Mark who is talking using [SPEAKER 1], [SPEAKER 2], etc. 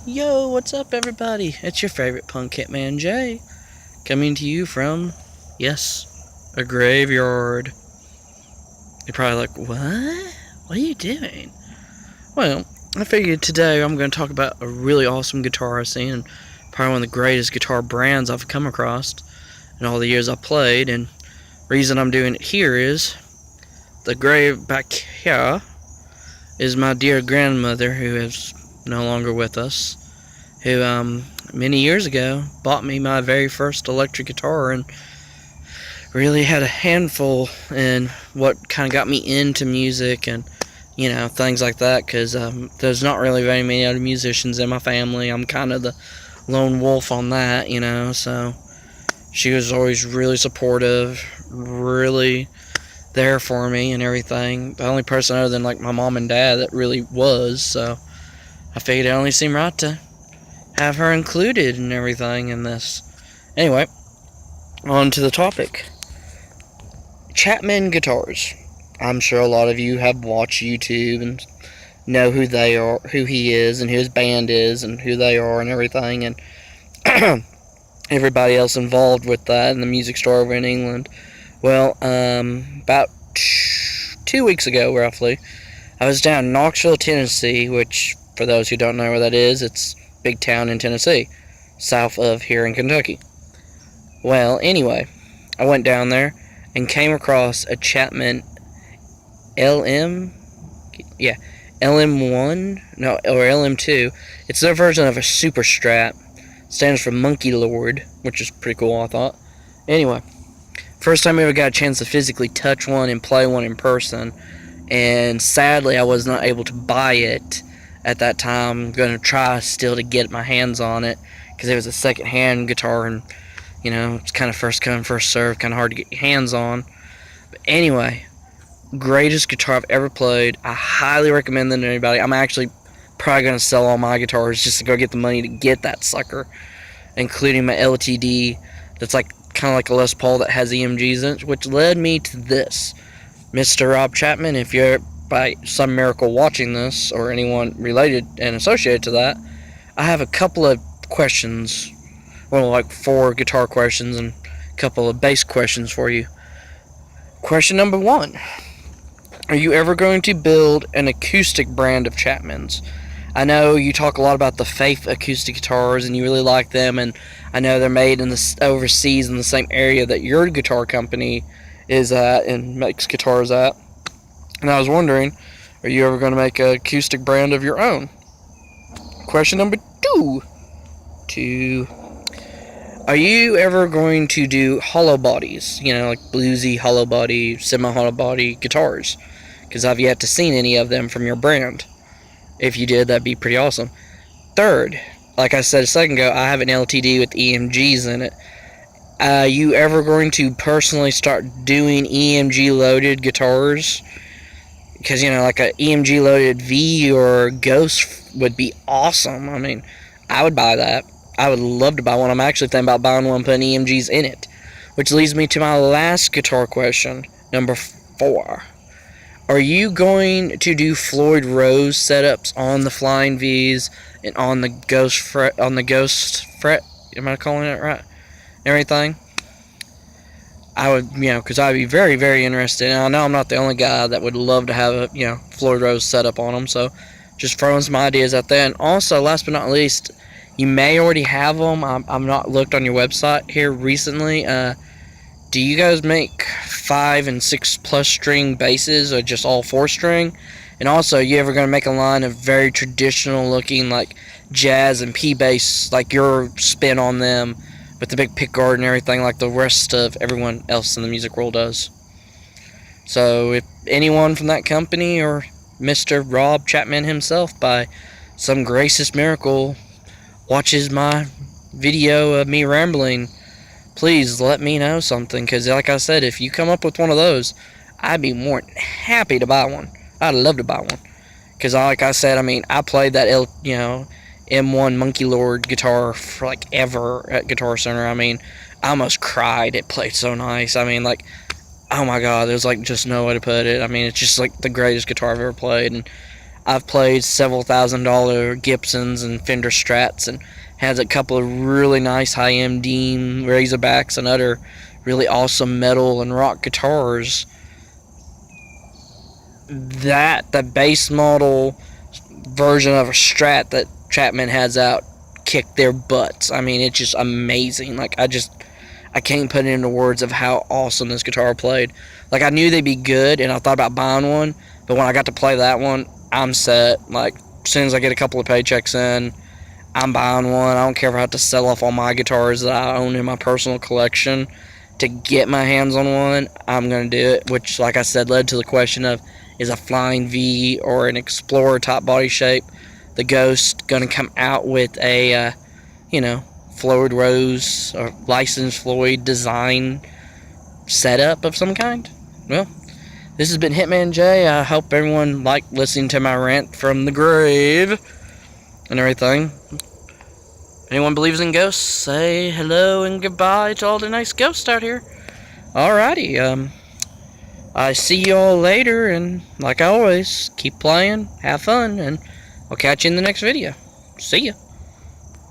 [SPEAKER 1] Yo, what's up, everybody? It's your favorite punk hitman Jay, coming to you from, yes, a graveyard. You're probably like, what? What are you doing? Well, I figured today I'm going to talk about a really awesome guitar I've seen, and probably one of the greatest guitar brands I've come across in all the years I've played. And reason I'm doing it here is the grave back here is my dear grandmother, who is no longer with us, who many years ago bought me my very first electric guitar and really had a handful in what kind of got me into music and things like that, because there's not really very many other musicians in my family. I'm kind of the lone wolf on that, so she was always really supportive, really there for me and everything. The only person other than like my mom and dad that really was, so I figured it only seemed right to have her included and everything in this. Anyway, on to the topic. CHAPMAN guitars. I'm sure a lot of you have watched YouTube and know who they are, who he is, and who his band is, and who they are, and everything, and everybody else involved with that in the music store over in England. Well, about 2 weeks ago, roughly, I was down in Knoxville, Tennessee, which, for those who don't know where that is, it's a big town in Tennessee, south of here in Kentucky. Well, anyway, I went down there and came across a CHAPMAN LM1, no, or LM2. It's their version of a Super Strat. Stands for Monkey Lord, which is pretty cool, I thought. Anyway, first time I ever got a chance to physically touch one and play one in person, and sadly I was not able to buy it at that time. I'm going to try still to get my hands on it, because it was a second-hand guitar, and it's kind of first come, first serve, kind of hard to get your hands on. But anyway, greatest guitar I've ever played. I highly recommend them to anybody. I'm actually probably going to sell all my guitars just to go get the money to get that sucker, including my LTD that's like kind of like a Les Paul that has EMGs in it, which led me to this. Mr. Rob Chapman, if you're by some miracle watching this, or anyone related and associated to that, I have a couple of questions. Well, like 4 guitar questions and a couple of bass questions for you. Question number 1. Are you ever going to build an acoustic brand of CHAPMANs? I know you talk a lot about the Faith acoustic guitars and you really like them, and I know they're made in overseas in the same area that your guitar company is at and makes guitars at. And I was wondering, are you ever going to make an acoustic brand of your own? Question number 2. Are you ever going to do hollow bodies? Like bluesy hollow body, semi-hollow body guitars? Because I've yet to see any of them from your brand. If you did, that'd be pretty awesome. 3rd, like I said a second ago, I have an LTD with EMGs in it. You ever going to personally start doing EMG loaded guitars? Because like a EMG loaded V or Ghost would be awesome. I mean, I would buy that. I would love to buy one. I'm actually thinking about buying one, putting EMGs in it. Which leads me to my last guitar question, number 4. Are you going to do Floyd Rose setups on the Flying V's and on the Ghost fret? Am I calling it right? Everything. I would, because I'd be very, very interested. And I know I'm not the only guy that would love to have a, Floyd Rose setup on them. So, just throwing some ideas out there. And also, last but not least, you may already have them. I'm not looked on your website here recently. Do you guys make 5 and 6 plus string basses, or just all 4 string? And also, you ever going to make a line of very traditional looking like jazz and P bass, like your spin on them, with the big pickguard and everything like the rest of everyone else in the music world does? So if anyone from that company, or Mr. Rob Chapman himself, by some gracious miracle, watches my video of me rambling, please let me know something, because like I said, if you come up with one of those, I'd be more than happy to buy one. I'd love to buy one, because like I said, I mean, I played that M1 Monkey Lord guitar for like ever at Guitar Center. I mean, I almost cried. It played so nice. I mean, like, oh my god, there's like just no way to put it. I mean, it's just like the greatest guitar I've ever played, and I've played several $1,000 Gibsons and Fender Strats, and has a couple of really nice high-end Dean Razorbacks and other really awesome metal and rock guitars. The base model version of a Strat that Chapman has out kicked their butts. I mean, it's just amazing. Like, I can't put it into words of how awesome this guitar played. Like, I knew they'd be good, and I thought about buying one, but when I got to play that one, I'm set. Like, as soon as I get a couple of paychecks in, I'm buying one. I don't care if I have to sell off all my guitars that I own in my personal collection to get my hands on one. I'm going to do it, which, like I said, led to the question of, is a Flying V or an Explorer top body shape, the Ghost, going to come out with a, Floyd Rose or licensed Floyd design setup of some kind? Well, this has been Hitman J. I hope everyone liked listening to my rant from the grave and everything. Anyone believes in ghosts, say hello and goodbye to all the nice ghosts out here. Alrighty, I see you all later, and like always, keep playing, have fun, and I'll catch you in the next video. See ya.